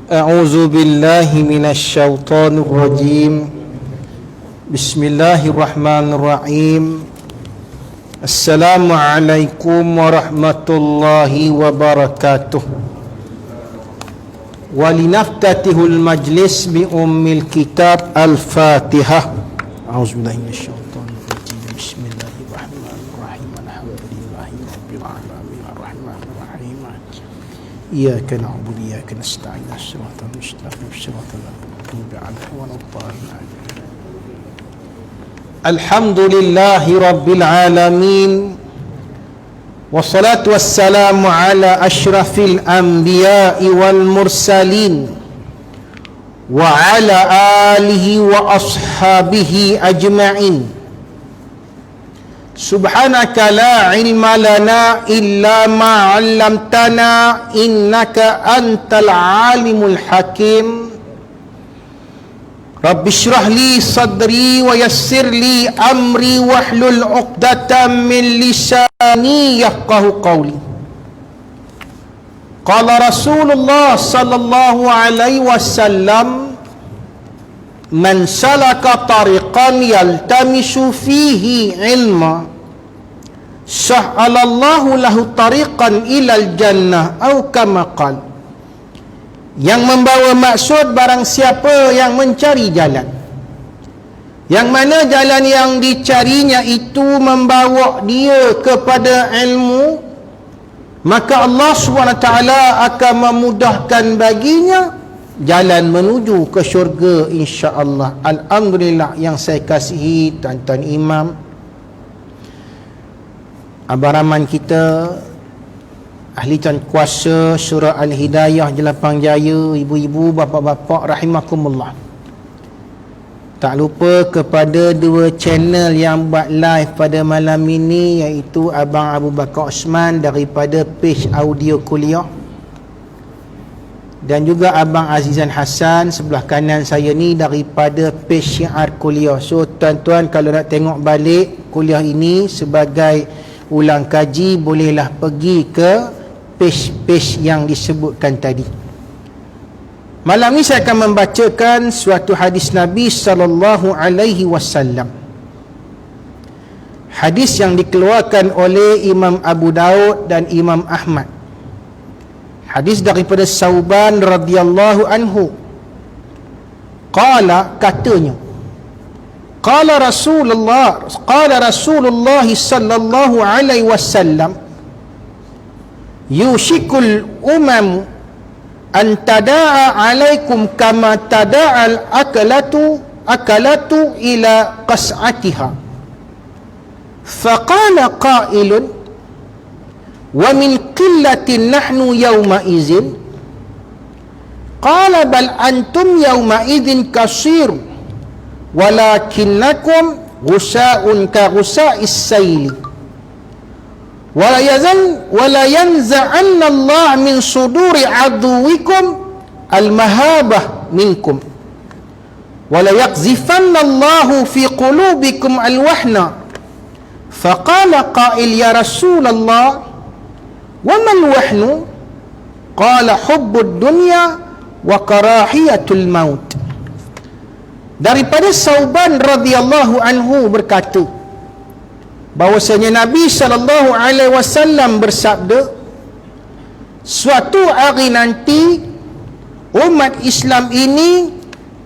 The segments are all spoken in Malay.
أعوذ بالله من الشيطان الرجيم بسم الله الرحمن الرحيم السلام عليكم ورحمة الله وبركاته ولنفتتح المجلس بأم الكتاب الفاتحة أعوذ بالله من الشيطان الرجيم بسم الله الرحمن الرحيم الحمد لله رب العالمين الرحمن الرحيم إياك نعبد وإياك نستعين الصراط المستقيم صراط المغضوب عليهم ولا الضالين الحمد لله رب العالمين والصلاة والسلام على أشرف الأنبياء والمرسلين وعلى آله وأصحابه أجمعين سبحانك لا علم لنا إلا ما علمتنا إنك أنت العالم الحكيم رب اشرح لي صدري ويسر لي أمري واحلل عقدة من لساني يفقه قولي قال رسول الله صلى الله عليه وسلم من سلك طريقا يلتمس فيه علما سهل الله له طريقا إلى الجنة أو كما قال. Yang membawa maksud barang siapa yang mencari jalan, yang mana jalan yang dicarinya itu membawa dia kepada ilmu, maka Allah SWT akan memudahkan baginya jalan menuju ke syurga insya-Allah. Alhamdulillah yang saya kasihi tuan-tuan imam, abang Rahman kita, ahli tuan kuasa surah Al-Hidayah Jelapang Jaya, ibu-ibu, bapa-bapa rahimakumullah. Tak lupa kepada dua channel yang buat live pada malam ini, iaitu Abang Abu Bakar Osman daripada page audio kuliah, dan juga Abang Azizan Hassan sebelah kanan saya ni daripada page Syiar Kuliah. So tuan-tuan kalau nak tengok balik kuliah ini sebagai ulang kaji, bolehlah pergi ke page-page yang disebutkan tadi. Malam ini saya akan membacakan suatu hadis Nabi sallallahu alaihi wasallam. Hadis yang dikeluarkan oleh Imam Abu Daud dan Imam Ahmad. Hadis daripada Sauban radhiyallahu anhu. Qala, katanya, qala Rasulullah sallallahu alaihi wasallam, yushikul umam an tada'a alaikum kama tada'al akalatu ila qas'atiha. Faqala qailun wa min qillatin nahnu yawma izin. Qala bal antum yawma idin kasir walakinnakum ghusa'un ka ghusa'is sayli. Wala yanza'anna Allah min suduri aduwikum al-mahabah minkum wala yaqzifanna Allah fi qulubikum al-wahna. Faqala qail ya Rasulullah wa mal wahnu? Qala hubbud dunya wa karahiyatul maut. Daripada Sauban radhiyallahu anhu berkata bahwasanya Nabi SAW bersabda, suatu hari nanti umat Islam ini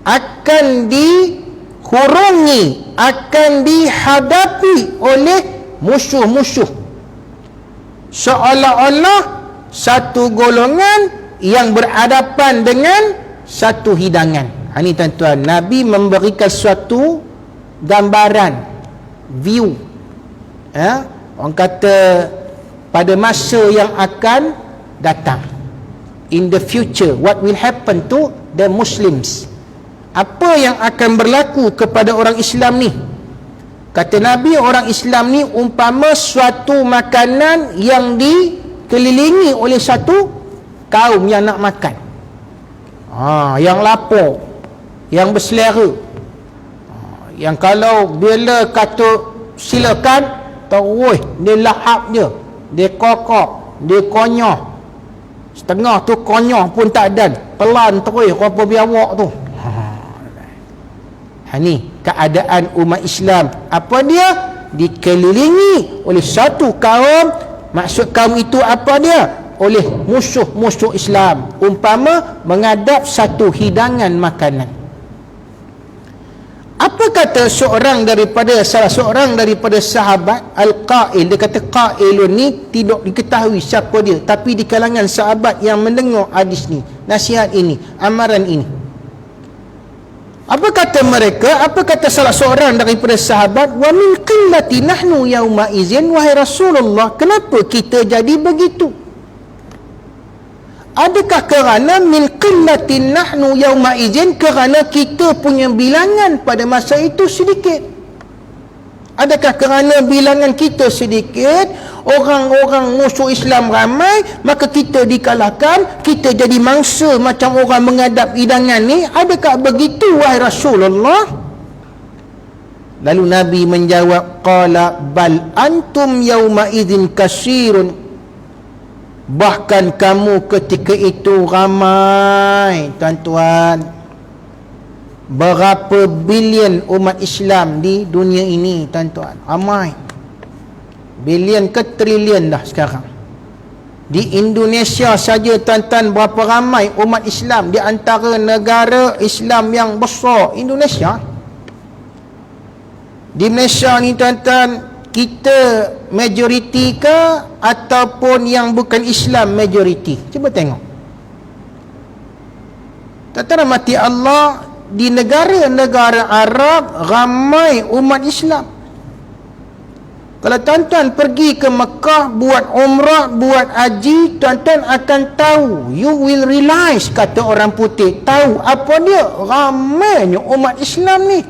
akan dikurungi, akan dihadapi oleh musuh-musuh, seolah-olah satu golongan yang berhadapan dengan satu hidangan. Ini tuan-tuan, Nabi memberikan suatu gambaran, view, orang kata pada masa yang akan datang, in the future, what will happen to the Muslims, apa yang akan berlaku kepada orang Islam ni. Kata Nabi, orang Islam ni umpama suatu makanan yang dikelilingi oleh satu kaum yang nak makan, yang lapar, yang berselera, yang kalau bila kata silakan, tahu, dia lahap dia kokok, dia konyah, Setengah tu konyoh pun tak ada, pelan terus apa biawak tu. Ni keadaan umat Islam. Apa dia? Dikelilingi oleh satu kaum. Maksud kaum itu apa dia? Oleh musuh-musuh Islam. Umpama menghadap satu hidangan makanan. Apa kata salah seorang daripada sahabat Al-Qail? Dia kata Qailun ni tidak diketahui siapa dia, tapi di kalangan sahabat yang mendengar hadis ni, nasihat ini, amaran ini. Apa kata mereka? Apa kata salah seorang daripada sahabat? Wa min qillati nahnu yauma izin, wahai Rasulullah, kenapa kita jadi begitu? Adakah kerana min qillatin nahnu yauma izin, kerana kita punya bilangan pada masa itu sedikit? Adakah kerana bilangan kita sedikit, orang-orang musuh Islam ramai, maka kita dikalahkan, kita jadi mangsa macam orang menghadap hidangan ni? Adakah begitu wahai Rasulullah? Lalu Nabi menjawab, qala bal antum yauma idzin kasirun, bahkan kamu ketika itu ramai. Tuan-tuan, berapa bilion umat Islam di dunia ini, tuan-tuan? Ramai. Bilion ke trilion dah sekarang. Di Indonesia saja, tuan-tuan, berapa ramai umat Islam di antara negara Islam yang besar, Indonesia. Di Malaysia ni, tuan-tuan, kita majoriti ke ataupun yang bukan Islam majoriti? Cuba tengok. Tuan-tuan rahmati Allah, di negara-negara Arab ramai umat Islam. Kalau tuan-tuan pergi ke Mekah buat umrah, buat haji, tuan-tuan akan tahu, you will realize, kata orang putih, tahu apa dia, ramainya umat Islam ni.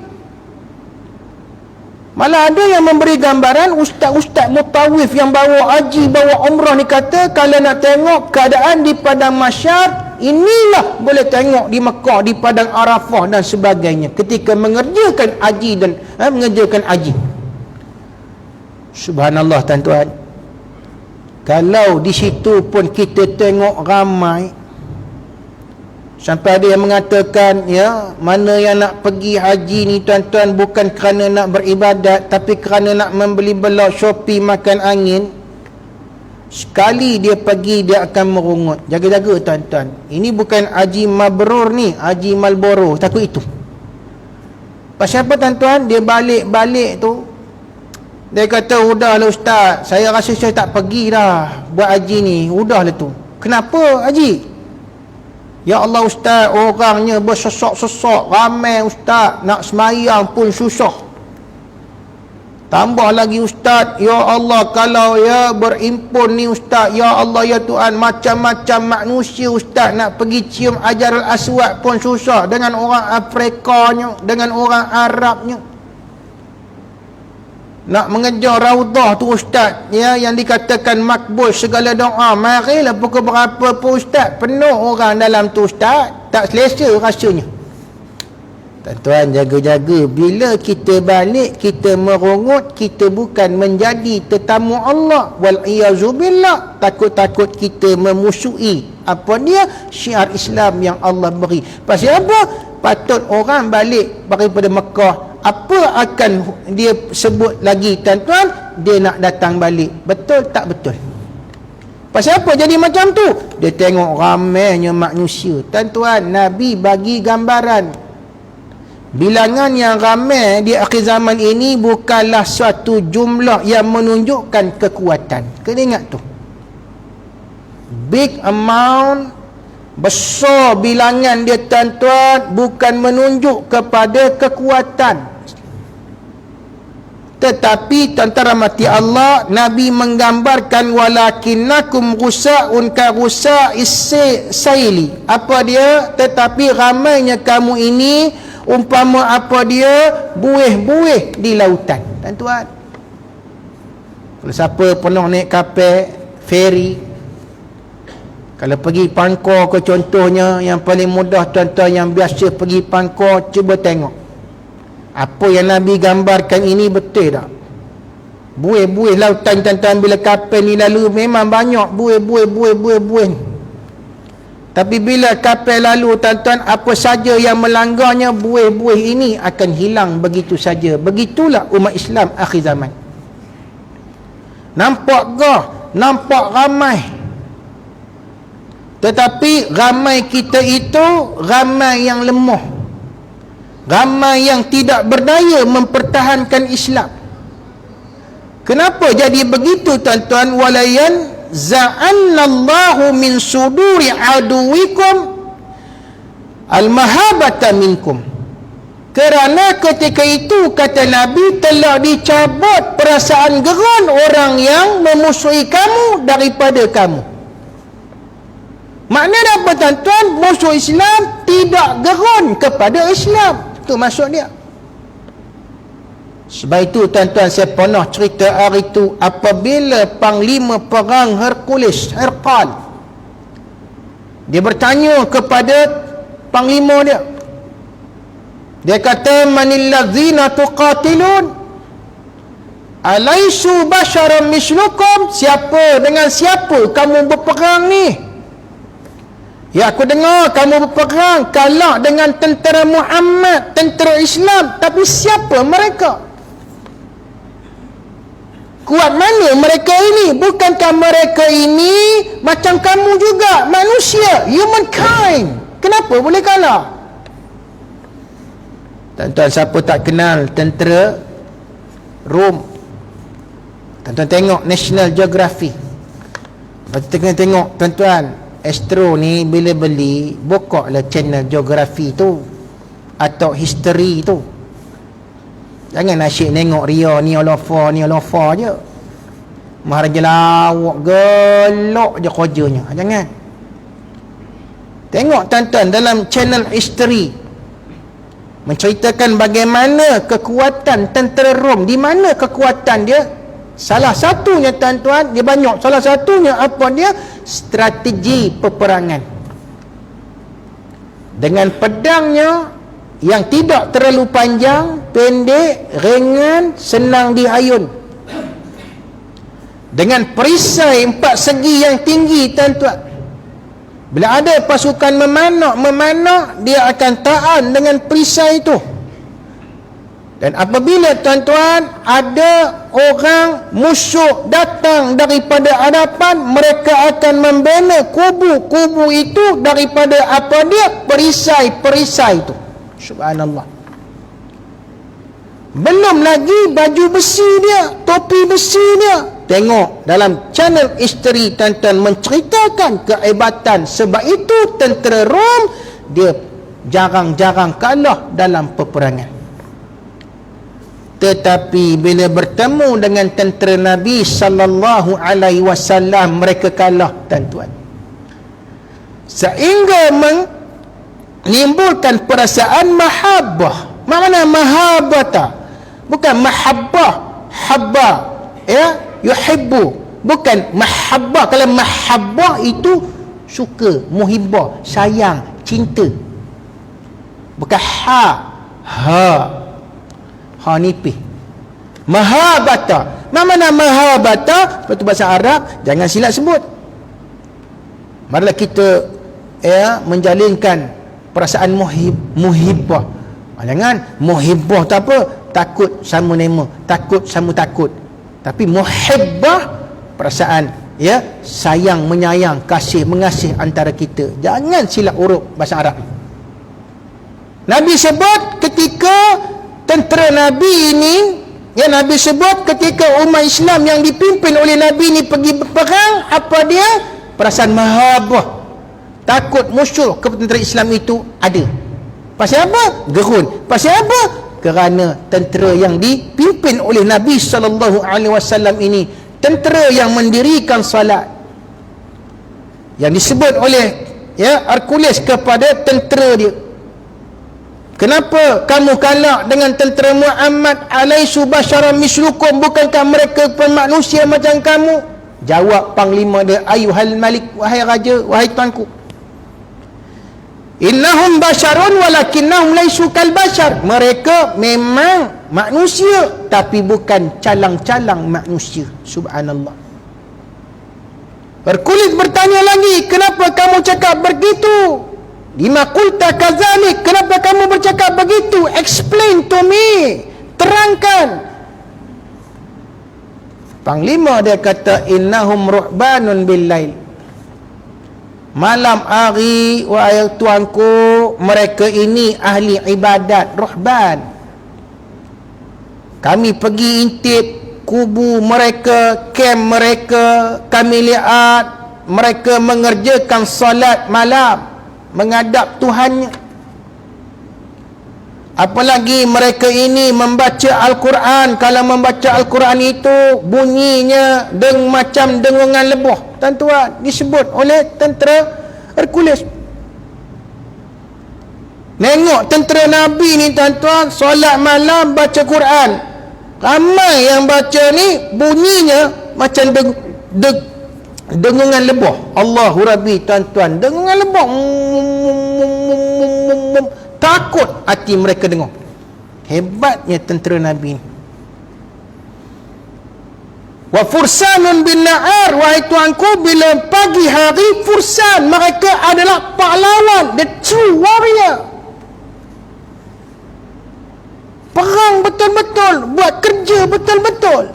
Malah ada yang memberi gambaran, ustaz-ustaz mutawif yang bawa haji, bawa umrah ni kata, kalau nak tengok keadaan di padang mahsyar, inilah boleh tengok di Mekah, di padang Arafah dan sebagainya, ketika mengerjakan haji dan mengerjakan haji. Subhanallah, tuan-tuan. Kalau di situ pun kita tengok ramai, sampai ada yang mengatakan, ya, mana yang nak pergi haji ni, tuan-tuan, bukan kerana nak beribadat, tapi kerana nak membeli belah, Shopee, makan angin. Sekali dia pergi, dia akan merungut. Jaga-jaga, tuan-tuan. Ini bukan haji mabrur ni, haji Malboro, takut itu. Pasal apa, tuan-tuan? Dia balik-balik tu, dia kata, udahlah ustaz, saya rasa saya tak pergi dah buat haji ni, udahlah tu. Kenapa haji? Ya Allah ustaz, orangnya bersosok-sosok, ramai ustaz, nak semayang pun susah. Tambah lagi ustaz, ya Allah, kalau ya berimpun ni ustaz, ya Allah ya Tuhan, macam-macam manusia ustaz, nak pergi cium Hajarul Aswad pun susah, dengan orang Afrikanya, dengan orang Arabnya. Nak mengejar Raudah tu ustaz, ya, yang dikatakan makbul segala doa, marilah pukul berapa pun ustaz, penuh orang dalam tu ustaz, tak selesa rasanya. Tuan-tuan, jaga-jaga, bila kita balik, kita merungut, kita bukan menjadi tetamu Allah, wal-iyazubillah, takut-takut kita memusuhi apa dia, syiar Islam yang Allah beri. Pasal apa? Patut orang balik daripada Mekah, apa akan dia sebut lagi, tuan-tuan? Dia nak datang balik. Betul tak betul? Pasal apa jadi macam tu? Dia tengok ramainya manusia. Tuan-tuan, Nabi bagi gambaran, bilangan yang ramai di akhir zaman ini bukanlah suatu jumlah yang menunjukkan kekuatan. Kena ingat tu. Big amount, besar bilangan dia, tuan-tuan, bukan menunjuk kepada kekuatan. Tetapi tuan-tuan rahmati Allah, Nabi menggambarkan walakinnakum ghusaun ka ghusa'is saili. Apa dia? Tetapi ramainya kamu ini umpama apa dia? Buih-buih di lautan. Tuan-tuan, kalau siapa pernah naik kapal feri, kalau pergi Pangkor ke contohnya, yang paling mudah tuan-tuan yang biasa pergi Pangkor, cuba tengok apa yang Nabi gambarkan ini, betul tak? Buih-buih lautan, tuan-tuan, bila kapal ni lalu memang banyak buih. Tapi bila kapal lalu, tuan-tuan, apa saja yang melanggarnya, buih-buih ini akan hilang begitu saja. Begitulah umat Islam akhir zaman. Nampak gah, nampak ramai. Tetapi ramai kita itu ramai yang lemah, ramai yang tidak berdaya mempertahankan Islam. Kenapa jadi begitu, tuan-tuan? Walayan za'annallahu min suduri aduwikum al-mahabata minkum. Kerana ketika itu, kata Nabi, telah dicabut perasaan geran orang yang memusuhi kamu daripada kamu. Maknanya apa, tuan-tuan? Musuh Islam tidak geran kepada Islam. Itu maksud dia. Sebab itu, tuan-tuan, saya pernah cerita hari itu, apabila panglima perang Hercules, Herkal, dia bertanya kepada panglima dia. Dia kata, manil ladzina tuqatilun alaisu basyaran mislukum. Siapa dengan siapa kamu berperang ni? Ya, aku dengar kamu berperang kalah dengan tentera Muhammad, tentera Islam. Tapi siapa mereka? Kuat mana mereka ini? Bukankah mereka ini macam kamu juga, manusia, humankind? Kenapa boleh kalah? Tuan-tuan, siapa tak kenal tentera Rom? Tuan-tuan tengok National Geographic. Lepas tengok, tuan-tuan, Astro ni bila beli, bukalah channel geografi tu atau history tu. Jangan asyik tengok Ria ni Olofa je. Maharaja lawak gelok je kerjanya. Jangan. Tengok, tuan-tuan, dalam channel history menceritakan bagaimana kekuatan tentera Rom. Di mana kekuatan dia? Salah satunya, tuan-tuan, dia banyak. Salah satunya apa dia? Strategi peperangan. Dengan pedangnya yang tidak terlalu panjang, pendek, ringan, senang diayun. Dengan perisai 4 segi yang tinggi, tuan-tuan. Bila ada pasukan memanak, dia akan tahan dengan perisai itu. Dan apabila, tuan-tuan, ada orang musuh datang daripada hadapan, mereka akan membina kubu-kubu itu daripada apa dia? Perisai-perisai itu. Subhanallah. Belum lagi baju besi dia, topi besi dia. Tengok dalam channel history, tuan-tuan, menceritakan kehebatan. Sebab itu tentera Rom dia jarang-jarang kalah dalam peperangan. Tetapi bila bertemu dengan tentera Nabi sallallahu alaihi wasallam, mereka kalah, tuan-tuan. Sehingga menimbulkan perasaan mahabbah. Mana mahabbata? Bukan mahabbah, habba, ya, yuhibbu. Bukan mahabbah. Kalau mahabbah itu suka, muhibbah, sayang, cinta. Bukan ha nipih. Mahabbata. Mana mahabbata? Betul bahasa Arab, jangan silap sebut. Marilah kita menjalinkan perasaan muhibbah. Jangan muhibbah tak apa, takut sama nema, takut sama takut. Tapi muhibbah, perasaan sayang, menyayang, kasih, mengasih antara kita. Jangan silap huruf bahasa Arab. Nabi sebut ketika tentera Nabi ini, Nabi sebut ketika umat Islam yang dipimpin oleh Nabi ini pergi berperang, apa dia? Perasaan mahabbah, takut musuh ke tentera Islam itu ada. Pasal apa? Gerun. Pasal apa? Kerana tentera yang dipimpin oleh Nabi SAW ini, tentera yang mendirikan salat, yang disebut oleh Hercules kepada tentera dia. Kenapa kamu kalah dengan tentera Muhammad? Alaisu basyaran mislukum. Bukankah mereka pun manusia macam kamu? Jawab panglima dia, ayuhal malik, wahai raja, wahai tuanku, innahum basyarun walakinnahum laisu kal basyar. Mereka memang manusia, tapi bukan calang-calang manusia. Subhanallah. Hercules bertanya lagi, kenapa kamu cakap begitu? Lima qulta kadzalik, kenapa kamu bercakap begitu? Explain to me, terangkan. Panglima dia kata, innahum ruhbanun bil lail. Malam hari, wahai tuanku, mereka ini ahli ibadat, ruhban. Kami pergi intip kubu mereka, kem mereka, kami lihat mereka mengerjakan solat malam, menghadap Tuhannya. Apalagi mereka ini membaca Al-Quran. Kalau membaca Al-Quran itu bunyinya macam dengungan lebuh. Tuan-tuan, disebut oleh tentera Hercules. Tengok tentera Nabi ni tuan-tuan, solat malam baca Quran. Ramai yang baca ni bunyinya macam dengungan lebuh. Allahu Rabbi tuan-tuan, dengungan lebuh. Takut hati mereka dengar. Hebatnya tentera Nabi. Wa fursanun bin na'ar, wahai tuanku, bila pagi hari, fursan, mereka adalah pahlawan, the true warrior. Perang betul-betul, buat kerja betul-betul.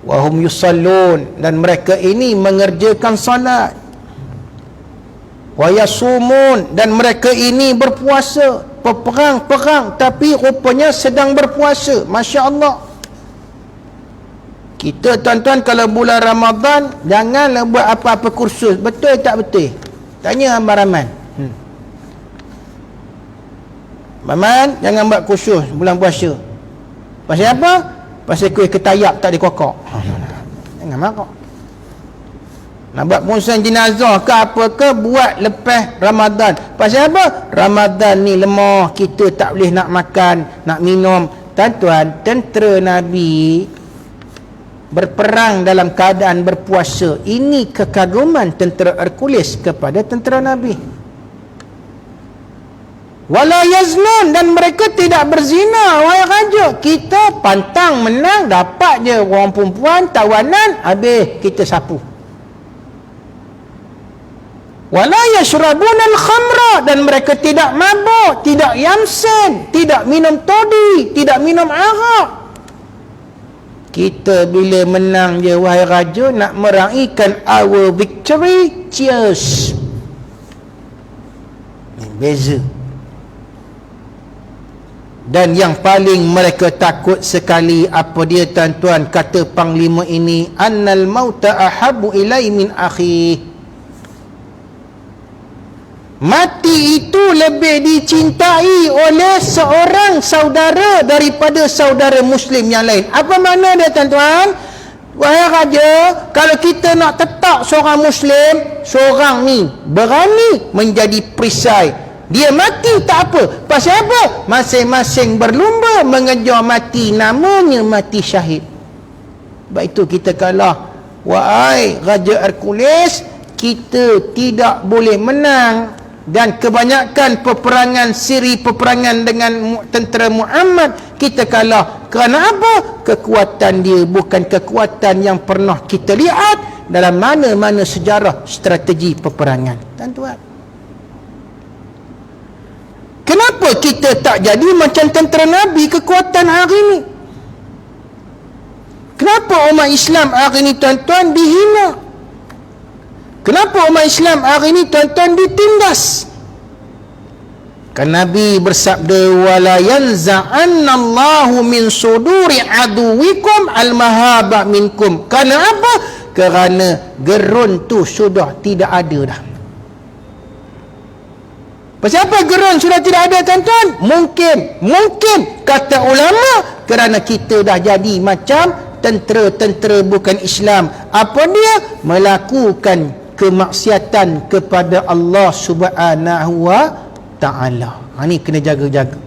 Wa hum yusallun, dan mereka ini mengerjakan salat. Wa yasumun, dan mereka ini berpuasa. Perang tapi rupanya sedang berpuasa. Masya Allah. Kita tuan-tuan kalau bulan Ramadan janganlah buat apa-apa kursus. Betul tak betul? Tanya Abang Rahman. Maman, jangan buat kursus bulan puasa. Pasal apa? Pasal kuih ketayap tak dikokok. Jangan marah. Nak buat pengurusan jenazah ke apa ke, buat lepas Ramadan. Pasal apa? Ramadan ni lemah, kita tak boleh nak makan, nak minum. Tuan-tuan, tentera Nabi berperang dalam keadaan berpuasa. Ini kekaguman tentera Hercules kepada tentera Nabi. Wala yaznun, dan mereka tidak berzina, wahai raja. Kita pantang menang, dapat je orang perempuan tawanan, habis kita sapu. Wala yashrabun al-khamra, dan mereka tidak mabuk, tidak yamsen, tidak minum todi, tidak minum arak. Kita bila menang je, wahai raja, nak meraihkan our victory, cheers. Beza. Dan yang paling mereka takut sekali, apa dia tuan-tuan, kata panglima ini, annal mauta ahabu ilai min akhi. Mati itu lebih dicintai oleh seorang saudara daripada saudara Muslim yang lain. Apa makna dia tuan-tuan? Wahai raja, kalau kita nak tetap seorang Muslim, seorang ni berani menjadi perisai, dia mati tak apa. Pasal apa? Masing-masing berlumba mengejar mati, namanya mati syahid. Sebab itu kita kalah. Wahai Raja Hercules, kita tidak boleh menang. Dan kebanyakan peperangan siri, peperangan dengan tentera Muhammad, kita kalah. Kerana apa? Kekuatan dia bukan kekuatan yang pernah kita lihat dalam mana-mana sejarah strategi peperangan. Tuan-tuan, kenapa kita tak jadi macam tentera Nabi kekuatan hari ini? Kenapa umat Islam hari ini tuan-tuan dihina? Kenapa umat Islam hari ini tuan-tuan ditindas? Kan Nabi bersabda, wala yanza'annallahu min suduri aduwikum al-mahaba minkum. Kerana apa? Kerana gerun tu sudah tidak ada dah. Pasal apa gerun sudah tidak ada tuan-tuan? Mungkin kata ulama, kerana kita dah jadi macam tentera-tentera bukan Islam. Apa dia? Melakukan kemaksiatan kepada Allah Subhanahu wa ta'ala. Ini kena jaga-jaga.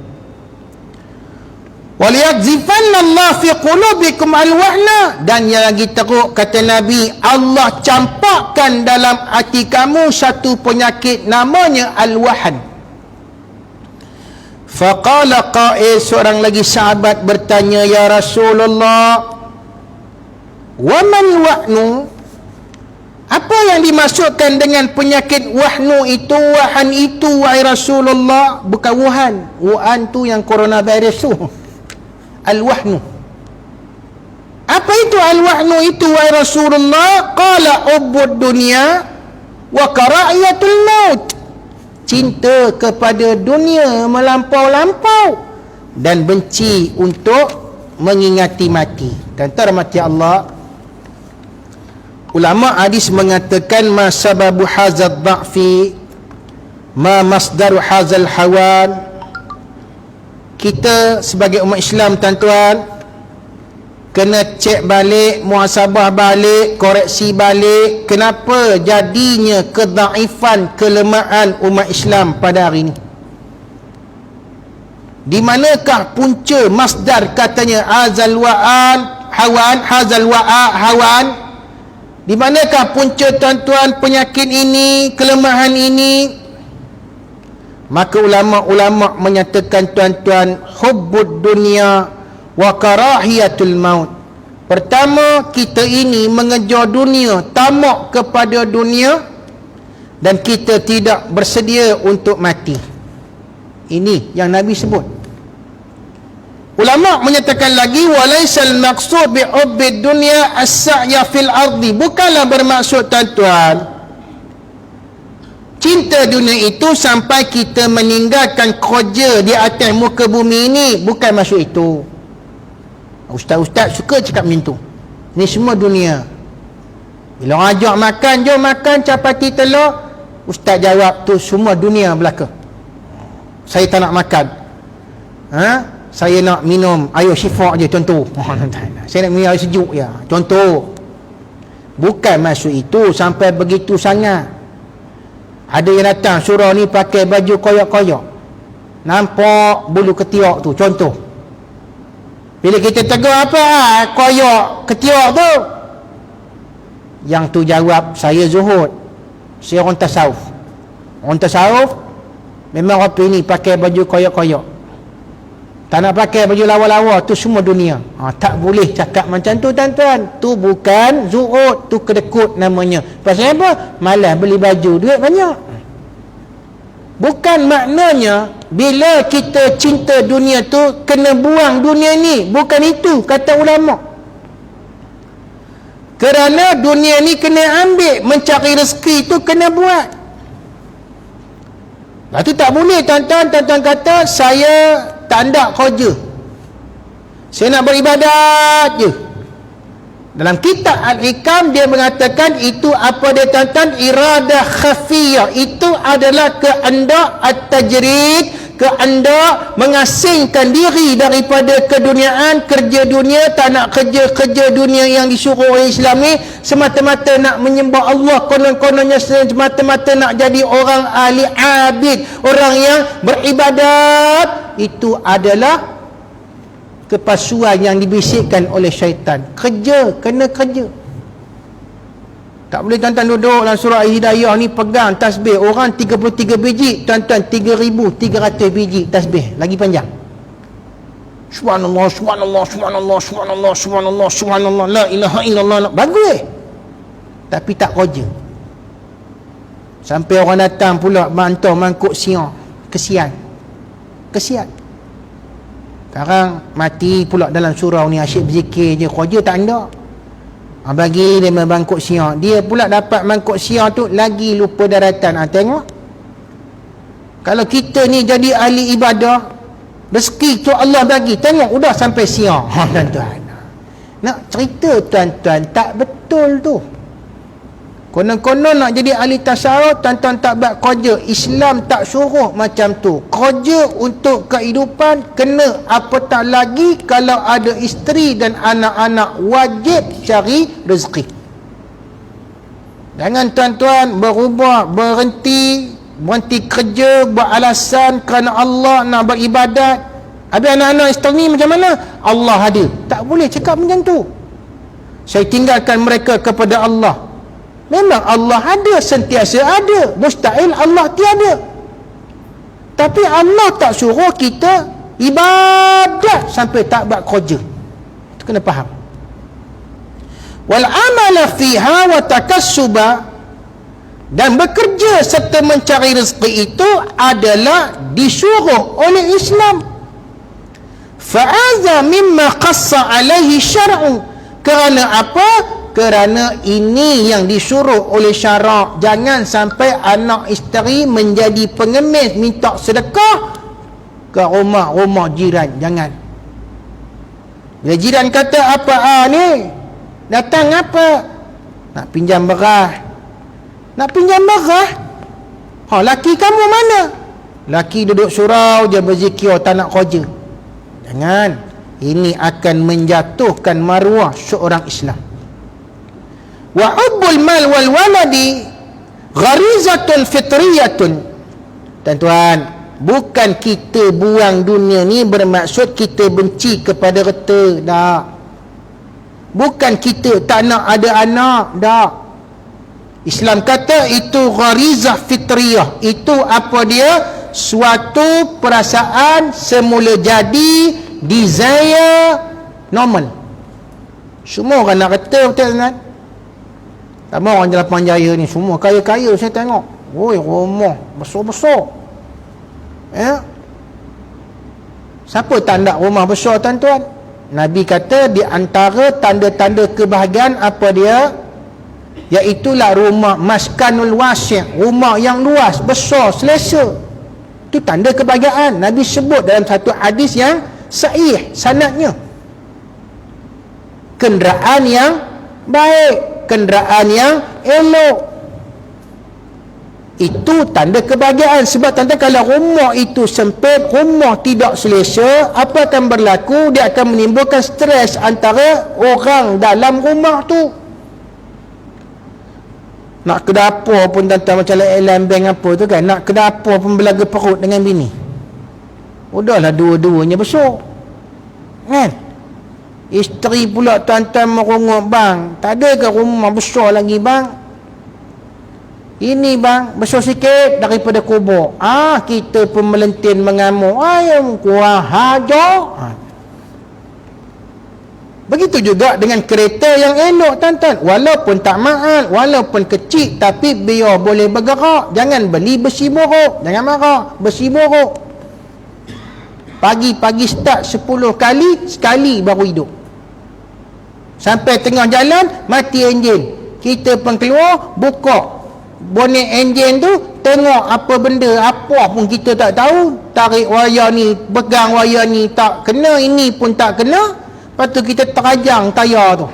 Waliyakzifanna Allah fi qulubikum al-wahna, dan yang lagi teruk kata Nabi, Allah campakkan dalam hati kamu satu penyakit namanya al-wahn. Faqala qa'il, seorang lagi sahabat bertanya, ya Rasulullah, Waman wahnu, apa yang dimaksudkan dengan penyakit wahnu itu, wahan itu, wahai Rasulullah? Bukan Wuhan. Wuhan tu yang coronavirus tu. Al-wahnu. Apa itu al-wahnu itu, wahai Rasulullah? Qala ubbud dunia wa kara'iyatul maut. Cinta kepada dunia melampau-lampau dan benci untuk mengingati mati. Tuan-tuan rahmati Allah, ulama hadis mengatakan ma sababu hazal dha'fi, ma masdaru hazal hawan. Kita sebagai umat Islam, tuan-tuan, kena cek balik, muhasabah balik, koreksi balik, kenapa jadinya kedaifan, kelemahan umat Islam pada hari ini. Di manakah punca masdar katanya hazal wa'an hawan, hazal wa'a hawan? Di manakah punca, tuan-tuan, penyakit ini, kelemahan ini? Maka ulama-ulama menyatakan, tuan-tuan, hubbud dunia wa karahiyatul maut. Pertama, kita ini mengejar dunia, tamak kepada dunia, dan kita tidak bersedia untuk mati. Ini yang Nabi sebut. Ulama menyatakan lagi, walaisal maqsud bi hubbid dunya as-sa'ya fil ardi. Bukanlah bermaksud, tuan-tuan, cinta dunia itu sampai kita meninggalkan kerja di atas muka bumi ini. Bukan maksud itu. Ustaz-ustaz suka cakap macam tu. Ni semua dunia. Bila orang ajak makan, jom makan capati telur, ustaz jawab, tu semua dunia belaka. Saya tak nak makan. Saya nak minum air syifa je, contoh. Saya nak minum air sejuk ya, contoh. Bukan maksud itu sampai begitu sangat. Ada yang datang surau ni pakai baju koyak-koyak, nampak bulu ketiak tu, contoh. Bila kita tegur, apa koyak ketiak tu? Yang tu jawab, saya zuhud, saya orang tasawuf. Orang tasawuf memang apa ini pakai baju koyak-koyak, tak nak pakai baju lawa-lawa, tu semua dunia. Tak boleh cakap macam tu, tuan-tuan. Tu bukan zuhud, tu kedekut namanya. Pasal apa? Malas beli baju, duit banyak. Bukan maknanya bila kita cinta dunia tu kena buang dunia ni. Bukan itu kata ulama. Kerana dunia ni kena ambil, mencari rezeki tu kena buat. Lepas tu tak boleh, tuan-tuan. Tuan-tuan kata, saya tak ada kerja, saya nak beribadat je. Dalam kitab Al-Hikam dia mengatakan itu apa dia, tuan-tuan? Iradah khafiyah. Itu adalah kehendak at-tajrid, kehendak mengasingkan diri daripada keduniaan, kerja dunia. Tak nak kerja dunia yang disuruh oleh Islam ni, semata-mata nak menyembah Allah, konon-kononnya semata-mata nak jadi orang ahli abid, orang yang beribadat. Itu adalah kepalsuan yang dibisikkan oleh syaitan. Kerja, kena kerja. Tak boleh, tuan-tuan, duduk dalam surah Al-Hidayah ni pegang tasbih. Orang 33 biji, tuan-tuan, 3,300 biji tasbih. Lagi panjang. Subhanallah, subhanallah, subhanallah, subhanallah, subhanallah, subhanallah, la ilaha illallah. Bagus. Tapi tak kerja. Sampai orang datang pula mantau mangkuk siang. Kesian. Sekarang mati pula dalam surau ni, asyik berzikir je, kerja tak ada. Bagi dia mangkuk siang, dia pula dapat mangkuk siang tu lagi lupa daratan. Tengok, kalau kita ni jadi ahli ibadah, rezeki tu Allah bagi, tengok udah sampai siang. Tuan-tuan, nak cerita, tuan-tuan, tak betul tu. Konon-konon nak jadi ahli tasawuf, tuan-tuan tak buat kerja. Islam tak suruh macam tu. Kerja untuk kehidupan kena, apatah lagi kalau ada isteri dan anak-anak, wajib cari rezeki. Jangan, tuan-tuan, berubah, berhenti kerja, buat alasan kerana Allah nak beribadat. Habis anak-anak isteri macam mana? Allah hadir. Tak boleh cakap macam tu. Saya tinggalkan mereka kepada Allah. Memang Allah ada, sentiasa ada. Mustahil Allah tiada. Tapi Allah tak suruh kita ibadat sampai tak buat kerja. Itu kena faham. wal amala fiha wa takassuba, dan bekerja serta mencari rezeki itu adalah disuruh oleh Islam. Fa'adha mimma qassa alaihi syar'u, kerana apa? Kerana ini yang disuruh oleh syarak. Jangan sampai anak isteri menjadi pengemis, minta sedekah ke rumah jiran. Jangan. Bila jiran kata apa ni, datang apa? Nak pinjam beras. Nak pinjam beras? Laki kamu mana? Laki duduk surau je berzikir, tak nak kerja. Jangan. Ini akan menjatuhkan maruah seorang Islam. Wa hubbul mal wal waladi gharizatun fitriyatun. Tuan-tuan, bukan kita buang dunia ni bermaksud kita benci kepada harta. Tak. Bukan kita tak nak ada anak. Tak. Islam kata itu gharizah fitriyah. Itu apa dia? Suatu perasaan semula jadi, desire normal. Semua orang nak kata, betul kan? Sama orang Jelapan Jaya ni semua kaya-kaya saya tengok. Oi, rumah besar-besar. Ya. Siapa tak nak rumah besar, tuan-tuan? Nabi kata di antara tanda-tanda kebahagiaan apa dia? Iaitulah rumah maskanul wasi', rumah yang luas, besar, selesa. Itu tanda kebahagiaan. Nabi sebut dalam satu hadis yang sahih sanadnya. Kenderaan yang baik, kenderaan yang elok, itu tanda kebahagiaan. Sebab tanda kalau rumah itu sempit, rumah tidak selesa, apa akan berlaku? Dia akan menimbulkan stres antara orang dalam rumah tu. Nak ke dapur pun tuan-tuan, macam airline bank apa tu kan, nak ke dapur pun belaga perut dengan bini. Udahlah dua-duanya besar kan. Isteri pula tuan-tuan merongok, bang, tak ada ke rumah besar lagi bang? Ini bang, besar sikit daripada kubur. Kita pun melentin mengamuk, ayam kuah hajar. Begitu juga dengan kereta yang elok, tuan-tuan. Walaupun tak mahal, walaupun kecil, tapi biar boleh bergerak. Jangan beli besi borok. Jangan marah, besi borok. Pagi-pagi start 10 kali, sekali baru hidup. Sampai tengah jalan, mati enjin. Kita pun keluar, buka bonet enjin tu, tengok apa benda, apa pun kita tak tahu. Tarik wayar ni, pegang wayar ni, tak kena, ini pun tak kena. Lepas tu kita terajang tayar tu.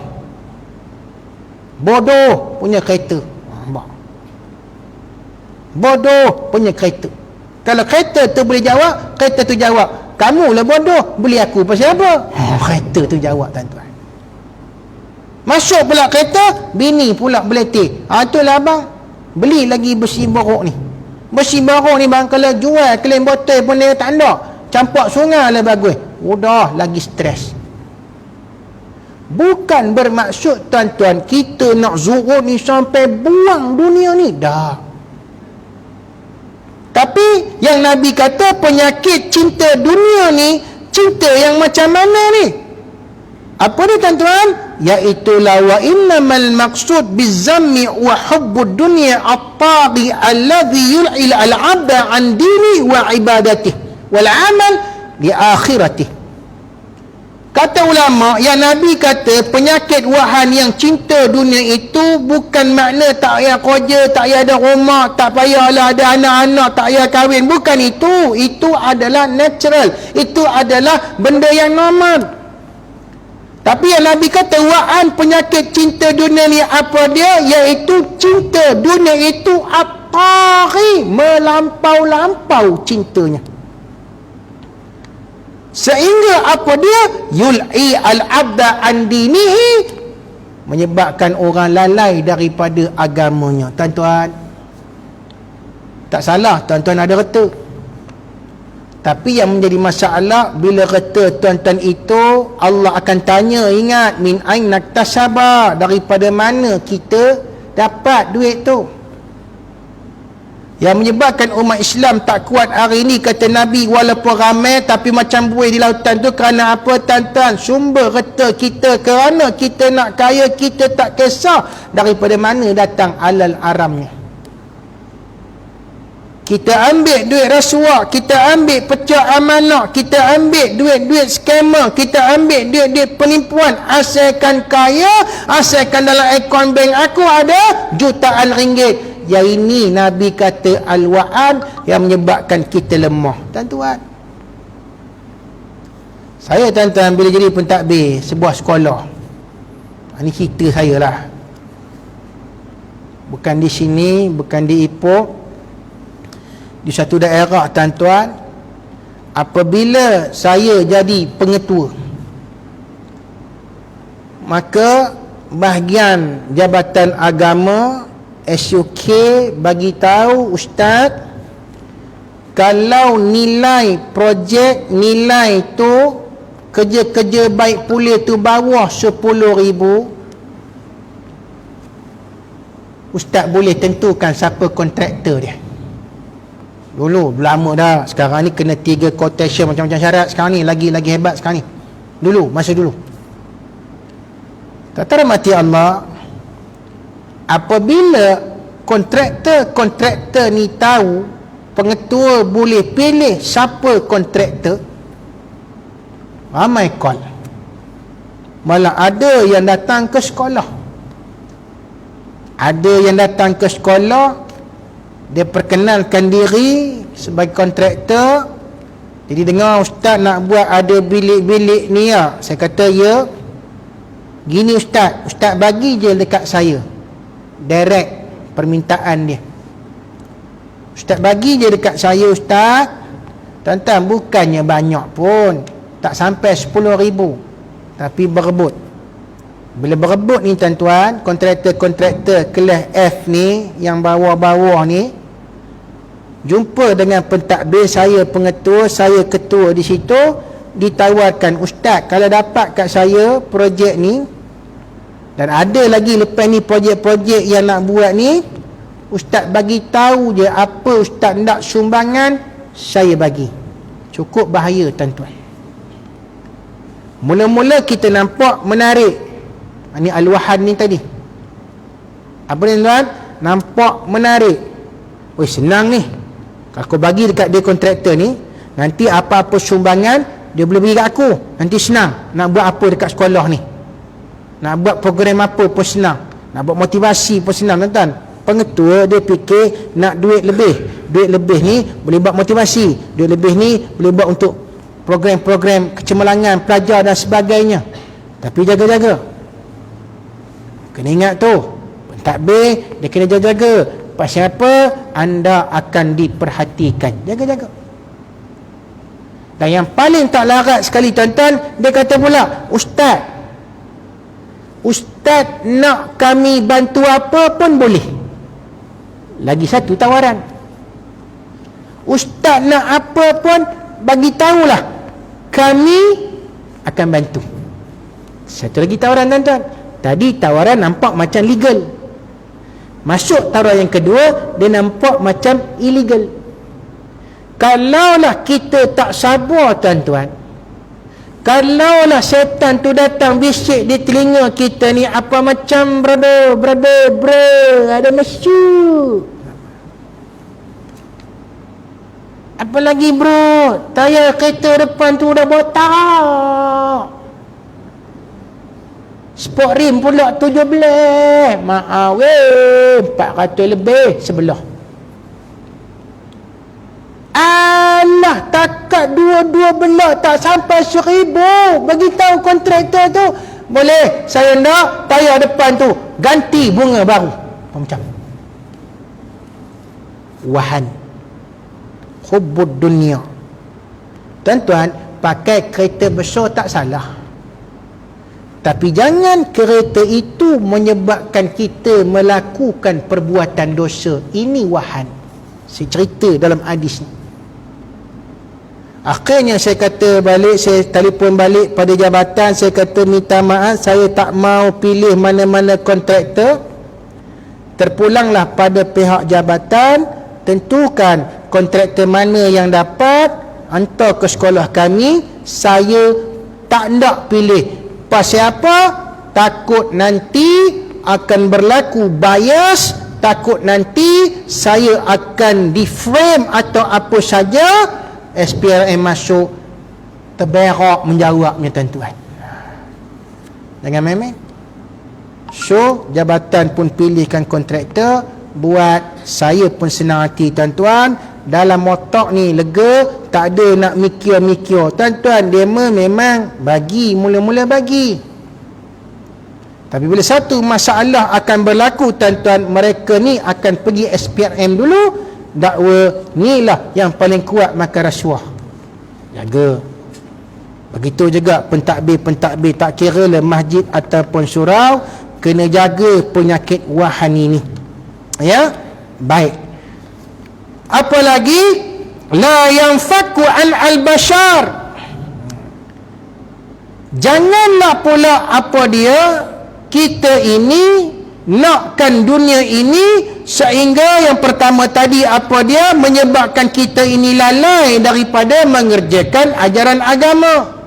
Bodoh punya kereta. Bodoh punya kereta. Kalau kereta tu boleh jawab, kereta tu jawab, kamu lah bodoh, beli aku pasal apa? Kereta tu jawab, tuan-tuan. Masuk pula kereta, bini pula beletik. Itulah abang, beli lagi besi borok ni. Besi borok ni bang, kalau jual klaim botol pun dia tak ada. Campak sungai lah bagus. Udah lagi stres. Bukan bermaksud tuan-tuan kita nak zuhud ni sampai buang dunia ni. Dah. Tapi yang Nabi kata penyakit cinta dunia ni, cinta yang macam mana ni? Apa dia, tuan-tuan? Iaitulah wa innamal maqsud bizammi wa hubbud dunya at-taghi alladhi yul'il al-'abda an dini wa ibadatihi wal 'amal li akhiratihi. Kata ulama, yang Nabi kata penyakit wahan yang cinta dunia itu bukan makna tak payah kerja, tak payah ada rumah, tak payahlah ada anak-anak, tak payah kahwin. Bukan itu. Itu adalah natural. Itu adalah benda yang normal. Tapi yang Nabi kata wahan penyakit cinta dunia ni apa dia? Iaitu cinta dunia itu at-taghi, melampau-lampau cintanya. Sehingga apa dia? Yul'i al-abda an dinihi, menyebabkan orang lalai daripada agamanya. Tuan-tuan, tak salah tuan-tuan ada reta. Tapi yang menjadi masalah, bila reta tuan-tuan itu, Allah akan tanya, ingat, min ain naktasaba, daripada mana kita dapat duit tu. Yang menyebabkan umat Islam tak kuat hari ini, kata Nabi, walaupun ramai tapi macam buih di lautan tu, kerana apa tuan-tuan? Sumber reta kita, kerana kita nak kaya, kita tak kisah daripada mana datang halal haramnya. Kita ambil duit rasuah, kita ambil pecah amanah, kita ambil duit-duit scammer, kita ambil duit-duit penipuan, asalkan kaya, asalkan dalam akaun bank aku ada jutaan ringgit. Yang ini Nabi kata al-wa'an yang menyebabkan kita lemah. Tuan-tuan, saya tuan-tuan bila jadi pentadbir sebuah sekolah, ini cerita saya lah, bukan di sini, bukan di Ipoh, di satu daerah tuan-tuan. Apabila saya jadi pengetua, maka bahagian Jabatan Agama SUK bagi tahu ustaz, kalau nilai projek, nilai tu kerja-kerja baik pulih tu bawah 10,000, ustaz boleh tentukan siapa kontraktor dia. Dulu lama dah, sekarang ni kena 3 quotation macam-macam syarat. Sekarang ni lagi hebat sekarang ni. Dulu, masa dulu, tak terhormati Allah, apabila kontraktor ni tahu, pengetua boleh pilih siapa kontraktor, ramai call. Malah ada yang datang ke sekolah, dia perkenalkan diri sebagai kontraktor. Jadi dengar ustaz nak buat ada bilik-bilik ni ya. Saya kata ya. Gini ustaz bagi je dekat saya direct permintaan dia. Ustaz bagi je dekat saya ustaz. Tuan-tuan, bukannya banyak pun, tak sampai 10,000, tapi berebut. Bila berebut ni tuan-tuan, kontraktor kelas F ni, yang bawah-bawah ni, jumpa dengan pentadbir, saya pengetua, saya ketua di situ, ditawarkan, ustaz kalau dapat kat saya projek ni, dan ada lagi lepas ni projek-projek yang nak buat ni, ustaz bagi tahu je apa ustaz nak sumbangan, saya bagi. Cukup bahaya tuan-tuan. Mula-mula kita nampak menarik. Ini al-wahan ni tadi, apa ni tuan? Nampak menarik. Oi, senang ni, kalau aku bagi dekat dia kontraktor ni, nanti apa-apa sumbangan dia boleh bagi kat aku. Nanti senang nak buat apa dekat sekolah ni, nak buat program apa pun senang, nak buat motivasi pun senang tuan-tuan. Pengetua dia fikir nak duit lebih ni boleh buat motivasi, duit lebih ni boleh buat untuk program-program kecemerlangan pelajar dan sebagainya. Tapi jaga-jaga, kena ingat tu, pentadbir dia kena jaga-jaga. Pasal apa? Anda akan diperhatikan. Jaga-jaga. Dan yang paling tak larat sekali tuan-tuan, dia kata pula, ustaz nak kami bantu apa pun boleh. Lagi satu tawaran, ustaz nak apa pun bagi tahulah, kami akan bantu. Satu lagi tawaran tuan-tuan. Tadi tawaran nampak macam legal, masuk tawaran yang kedua, dia nampak macam illegal. Kalaulah kita tak sabar tuan-tuan, kalaulah syaitan tu datang bisik di telinga kita ni, apa macam brother, ada masyuk, apa lagi bro, tayar kereta depan tu dah botak, sport rim pula 17, maaf weh, 400 lebih sebelah. Alah, takat dua-dua belah tak sampai 1,000, bagi tahu kontraktor tu, boleh saya nak tayar depan tu ganti bunga baru. Macam wahan, hubbud dunia. Tuan-tuan, pakai kereta besar tak salah, tapi jangan kereta itu menyebabkan kita melakukan perbuatan dosa. Ini wahan. Saya cerita dalam hadis ni. Akhirnya saya kata balik, saya telefon balik pada jabatan, saya kata minta maaf, saya tak mau pilih mana-mana kontraktor. Terpulanglah pada pihak jabatan, tentukan kontraktor mana yang dapat, hantar ke sekolah kami. Saya tak nak pilih. Pasal apa? Takut nanti akan berlaku bias, takut nanti saya akan deframe atau apa saja. SPRM masuk, terberak menjawabnya tuan-tuan. Jangan main-main. So, jabatan pun pilihkan kontraktor, buat saya pun senang hati tuan-tuan. Dalam otak ni lega, tak ada nak mikir-mikir. Tuan-tuan, dia memang bagi, mula-mula bagi. Tapi bila satu masalah akan berlaku tuan-tuan, mereka ni akan pergi SPRM dulu. Dakwa ni lah yang paling kuat makan rasuah. Jaga. Begitu juga pentadbir-pentadbir, tak kira lah masjid ataupun surau, kena jaga penyakit wahani ni. Ya, baik. Apa lagi? La yanfaku an al-bashar. Janganlah pula apa dia, kita ini nakkan dunia ini sehingga yang pertama tadi apa dia, menyebabkan kita ini lalai daripada mengerjakan ajaran agama.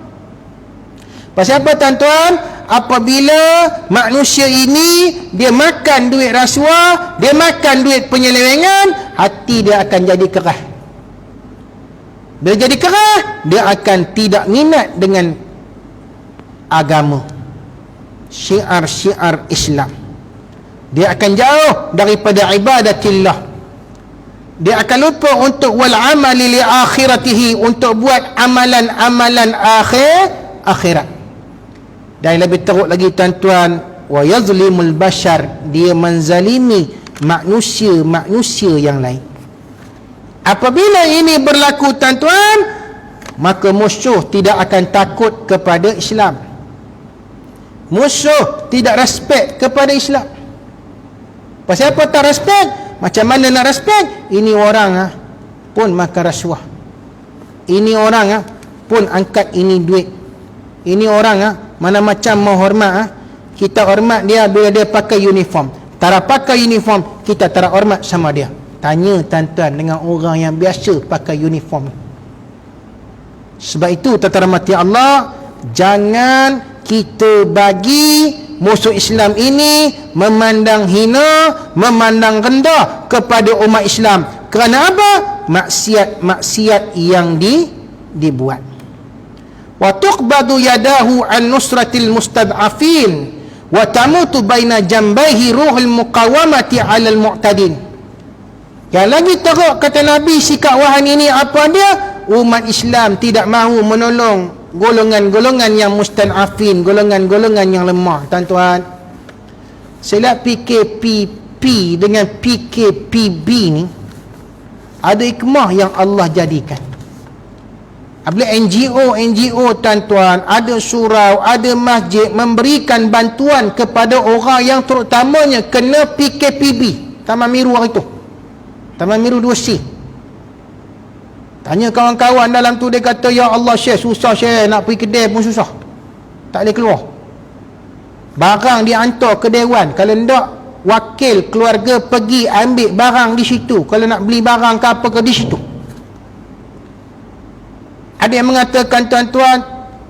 Pasal apa tuan-tuan? Apabila manusia ini dia makan duit rasuah, dia makan duit penyelewengan, hati dia akan jadi keras. Bila jadi keras, dia akan tidak minat dengan agama, syiar-syiar Islam. Dia akan jauh daripada ibadatillah. Dia akan lupa untuk wal amali li akhiratihi, untuk buat amalan-amalan akhirat. Dan lebih teruk lagi tuan-tuan, wa yazlimul bashar, dia menzalimi manusia yang lain. Apabila ini berlaku tuan-tuan, maka musuh tidak akan takut kepada Islam. Musuh tidak respect kepada Islam. Pasal apa tak respect? Macam mana nak respect? Ini orang pun makan rasuah. Ini orang pun angkat ini duit. Ini orang mana macam mau hormat, kita hormat dia bila dia pakai uniform. Tara pakai uniform, kita tara hormat sama dia. Tanya tuan-tuan dengan orang yang biasa pakai uniform. Sebab itu tuan-tuan rahmati Allah, jangan kita bagi musuh Islam ini memandang hina, memandang rendah kepada umat Islam. Kerana apa? Maksiat-maksiat yang dibuat. Wa tuqbadu yadahu an nusratil mustad'afin wa tamutu baina jambaihi ruhul muqawamati 'alal mu'tadin. Yang lagi teruk kata Nabi sikap wahani ini apa dia? Umat Islam tidak mahu menolong golongan-golongan yang mustad'afin, golongan-golongan yang lemah. Tuan-tuan, saya lihat PKPP dengan PKPB ni ada hikmah yang Allah jadikan. Apabila NGO tuan-tuan, ada surau, ada masjid memberikan bantuan kepada orang yang terutamanya kena PKPB, Taman Miru hari tu, Taman Miru 2C. Tanya kawan-kawan dalam tu, dia kata, ya Allah Syekh, susah Syekh, nak pergi kedai pun susah, tak boleh keluar. Barang dia hantar ke dewan, kalau tidak wakil keluarga pergi ambil barang di situ, kalau nak beli barang ke apa ke di situ. Ada yang mengatakan tuan-tuan,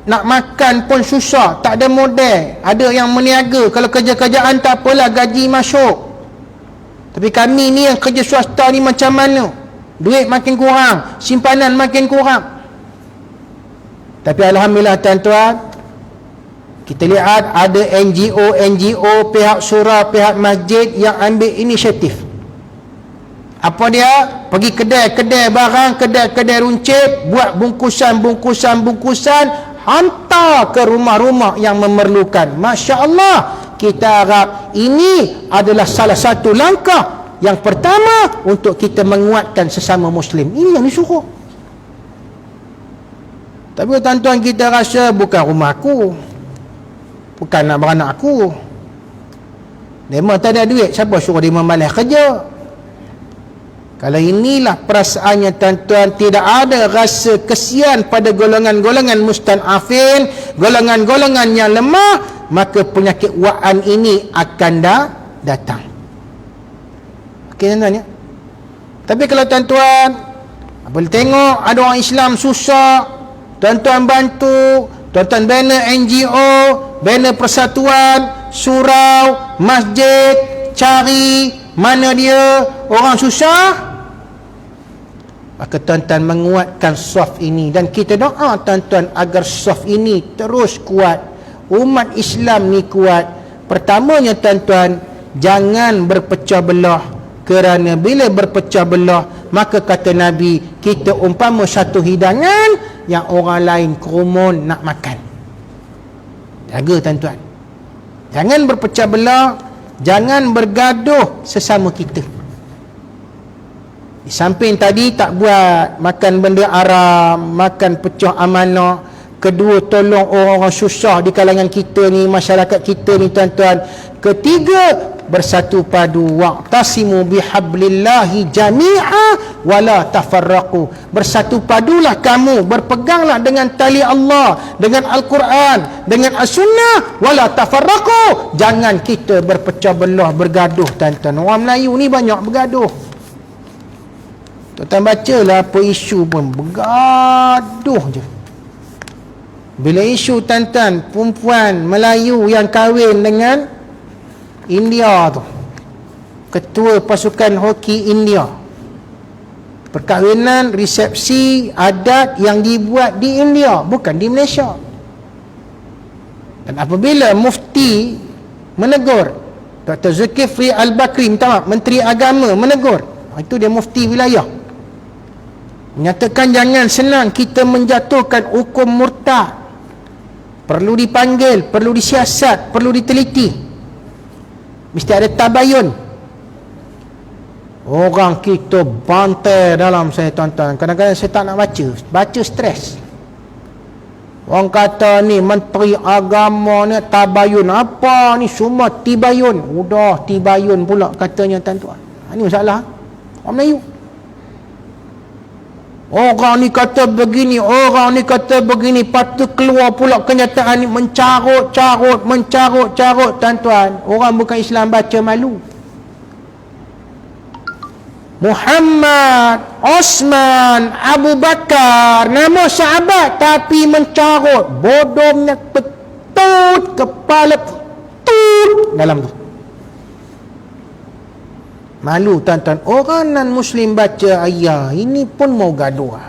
nak makan pun susah, tak ada modal. Ada yang meniaga, kalau kerja-kerjaan tak apalah, gaji masuk. Tapi kami ni yang kerja swasta ni macam mana? Duit makin kurang, simpanan makin kurang. Tapi alhamdulillah tuan-tuan, kita lihat ada NGO, pihak surau, pihak masjid yang ambil inisiatif. Apa dia? Pergi kedai-kedai barang, kedai-kedai runcit, buat bungkusan, hantar ke rumah-rumah yang memerlukan. Masya Allah, kita harap ini adalah salah satu langkah yang pertama untuk kita menguatkan sesama Muslim. Ini yang disuruh. Tapi tuan-tuan, kita rasa bukan rumah aku, bukan nak beranak aku, dia memang tak ada duit, siapa suruh dia membalas kerja? Kalau inilah perasaannya tuan-tuan, tidak ada rasa kesian pada golongan-golongan mustad'afin, golongan-golongan yang lemah, maka penyakit wa'an ini akan datang. Okey tuan-tuan ya. Tapi kalau tuan-tuan boleh tengok ada orang Islam susah, tuan-tuan bantu, tuan-tuan banner NGO, banner persatuan, surau, masjid, cari mana dia orang susah, maka tuan-tuan menguatkan saf ini. Dan kita doa tuan-tuan agar saf ini terus kuat, umat Islam ni kuat. Pertamanya tuan-tuan, jangan berpecah belah, kerana bila berpecah belah, maka kata Nabi, kita umpama satu hidangan yang orang lain kerumun nak makan. Jaga tuan-tuan, jangan berpecah belah, jangan bergaduh sesama kita. Di samping tadi tak buat makan benda haram, makan pecah amanah, kedua tolong orang-orang susah di kalangan kita ni, masyarakat kita ni tuan-tuan. Ketiga, bersatu padu, wa'tasimu bihablillahi jami'a wala tafarraqu. Bersatu padulah kamu, berpeganglah dengan tali Allah, dengan Al-Quran, dengan As-Sunnah, wala tafarraqu. Jangan kita berpecah belah, bergaduh tuan-tuan. Orang Melayu ni banyak bergaduh. Tuan-tuan bacalah apa isu pun bergaduh je. Bila isu tuan-tuan, perempuan Melayu yang kahwin dengan India tu, ketua pasukan hoki India, perkahwinan, resepsi adat yang dibuat di India, bukan di Malaysia. Dan apabila mufti menegur, Dr. Zulkifli Al-Bakri, minta maaf, Menteri Agama menegur, itu dia mufti wilayah, menyatakan jangan senang kita menjatuhkan hukum murtad, perlu dipanggil, perlu disiasat, perlu diteliti, mesti ada tabayun. Orang kita bantai dalam saya tuan-tuan, kadang-kadang saya tak nak baca stres. Orang kata ni Menteri Agama ni tabayun, apa ni semua tibayun, udah tibayun pula katanya tuan-tuan. Ini masalah orang Melayu. Orang ni kata begini, orang ni kata begini, patut keluar pula kenyataan ni, mencarut tuan-tuan. Orang bukan Islam baca malu. Muhammad, Osman, Abu Bakar, nama sahabat, tapi mencarut, bodohnya petut, kepala petut dalam tu. Malu tuan-tuan. Orang non-Muslim baca ayat ini pun mau gaduh.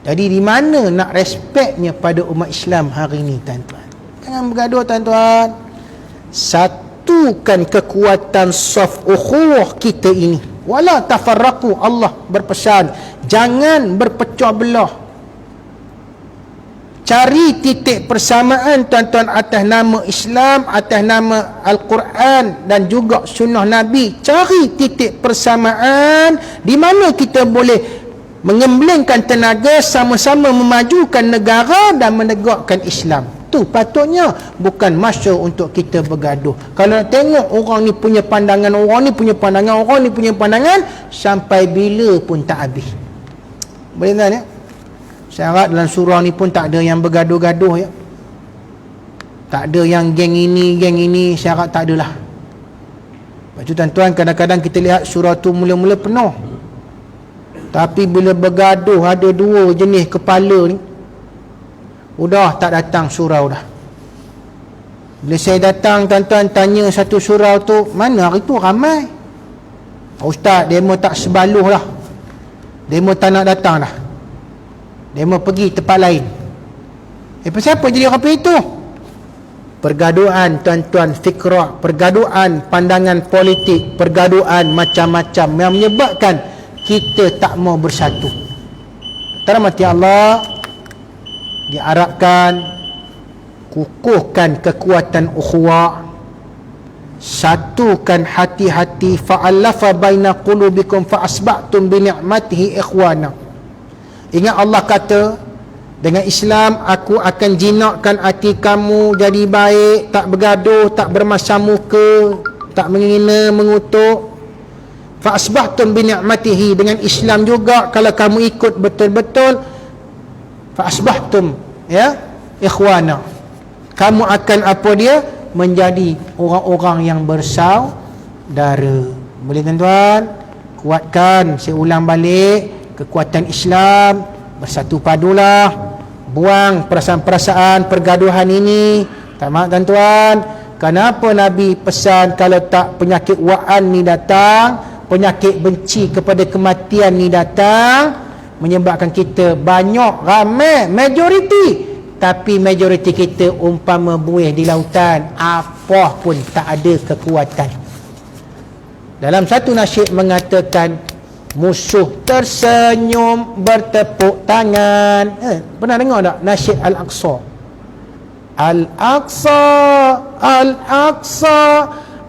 Jadi di mana nak respeknya pada umat Islam hari ini tuan-tuan? Jangan bergaduh tuan-tuan. Satukan kekuatan saf ukhuwah kita ini. Wala tafarraqu. Allah berpesan, jangan berpecah belah. Cari titik persamaan tuan-tuan atas nama Islam, atas nama Al-Quran dan juga sunnah Nabi. Cari titik persamaan di mana kita boleh mengemblengkan tenaga sama-sama memajukan negara dan menegakkan Islam. Tu patutnya, bukan masa untuk kita bergaduh. Kalau nak tengok orang ni punya pandangan, orang ni punya pandangan, orang ni punya pandangan, sampai bila pun tak habis. Boleh tak ya? Saya harap dalam surah ni pun tak ada yang bergaduh-gaduh ya. Tak ada yang geng ini, saya harap tak adalah. Lepas tu tuan-tuan, kadang-kadang kita lihat surah tu mula-mula penuh, tapi bila bergaduh ada dua jenis kepala ni, udah tak datang surau dah. Bila saya datang tuan-tuan tanya satu surau tu, mana hari tu ramai, Ustaz demo tak sebaluh lah, demo tak nak datang dah, demo pergi tempat lain. Pasal apa jadi apa itu? Pergaduhan tuan-tuan, fikrah, pergaduhan pandangan politik, pergaduhan macam-macam yang menyebabkan kita tak mau bersatu. Rahmati Allah, diharapkan kukuhkan kekuatan ukhuwah, satukan hati-hati, fa'alafa baina qulubikum fa asba'tum bi ni'matihi ikhwana. Ingat Allah kata, dengan Islam aku akan jinakkan hati kamu jadi baik, tak bergaduh, tak bermasam muka, tak menghina, mengutuk. Fa asbahtum bi ni'matihi, dengan Islam juga kalau kamu ikut betul-betul, fa asbahtum ya ikhwana, kamu akan apa dia, menjadi orang-orang yang bersaudara. Boleh tuan-tuan? kuatkan, saya ulang balik, kekuatan Islam, bersatu padulah, buang perasaan-perasaan pergaduhan ini. Tamat tuan-tuan. Kenapa Nabi pesan kalau tak penyakit wa'an ni datang, penyakit benci kepada kematian ni datang, menyebabkan kita banyak, ramai, majoriti, tapi majoriti kita umpama buih di lautan, apa pun tak ada kekuatan. Dalam satu nasyid mengatakan, musuh tersenyum bertepuk tangan. Pernah dengar tak nasyid Al-Aqsa? Al-Aqsa, Al-Aqsa,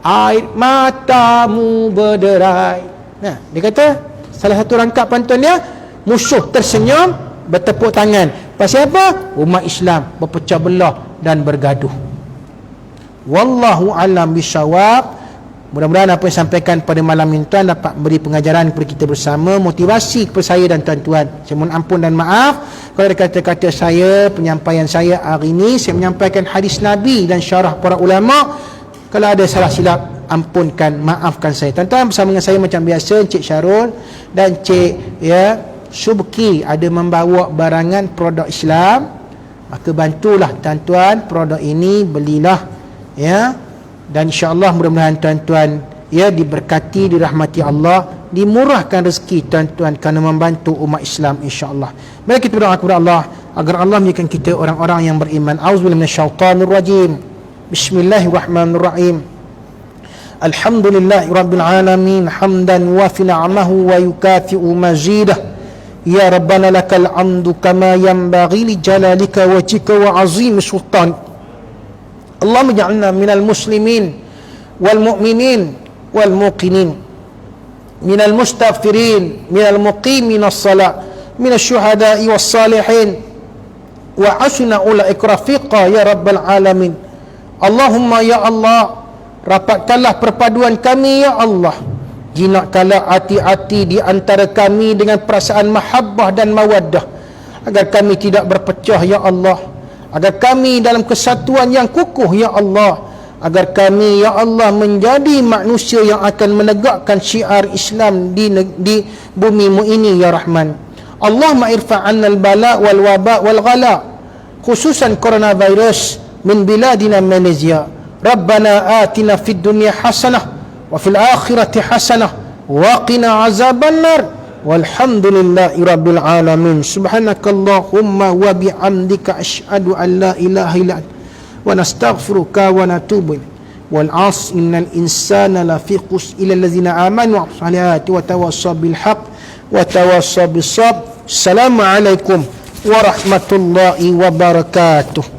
air matamu berderai. Dia kata salah satu rangkap pantun dia, musuh tersenyum bertepuk tangan. Pasal apa? Umat Islam berpecah belah dan bergaduh. Wallahu alam bisawab. Mudah-mudahan apa yang sampaikan pada malam ini tuan dapat beri pengajaran kepada kita bersama, motivasi kepada saya dan tuan-tuan. Saya mohon ampun dan maaf kalau ada kata-kata saya, penyampaian saya hari ini, saya menyampaikan hadis Nabi dan syarah para ulama. Kalau ada salah silap, ampunkan, maafkan saya. Tuan-tuan, bersama dengan saya macam biasa, Encik Syarul dan Encik Subki ada membawa barangan produk Islam. Maka bantulah tuan-tuan produk ini, belilah dan insya-Allah mudah-mudahan tuan-tuan diberkati, dirahmati Allah, dimurahkan rezeki tuan-tuan kerana membantu umat Islam insya-Allah. Mari kita berdoa kepada Allah agar Allah menjadikan kita orang-orang yang beriman. Auzubillahi minasyaitanir rajim. Bismillahirrahmanirrahim. Alhamdulillahirabbil alamin hamdan wafi ni'amahu wa yukafi'u mazidah. Ya Rabbana lakal hamdu kama yanbaghi li jalalika wajhika wa azim sultan. Allahumma ij'alna minal muslimin wal mu'minin wal muqinin, minal mustaghfirin, minal muqimin as-salat, minasy syuhada'i was salihin, wa hasuna ulaika rafiqa ya rabbal alamin. Allahumma ya Allah, rapatkanlah perpaduan kami ya Allah, jinakkanlah hati-hati di antara kami dengan perasaan mahabbah dan mawaddah, agar kami tidak berpecah ya Allah, agar kami dalam kesatuan yang kukuh ya Allah, agar kami ya Allah menjadi manusia yang akan menegakkan syiar Islam di bumimu ini ya Rahman. Allahumma irfa'anna al-bala wal waba wal ghala, khususan coronavirus min biladina Malaysia. Rabbana atina fid dunya hasanah wa fil akhirati hasanah wa qina azaban nar. Walhamdulillahi rabbil alamin. Subhanakallahumma wa bihamdika asyhadu an la ilaha illa anta wa nastaghfiruka wa natubu ilaik. Wal 'asri innal insana lafi khusr illa allazina amanu wa salihati wa tawassaw bil haqq wa tawassaw bis sabr. Assalamualaikum warahmatullahi wabarakatuh.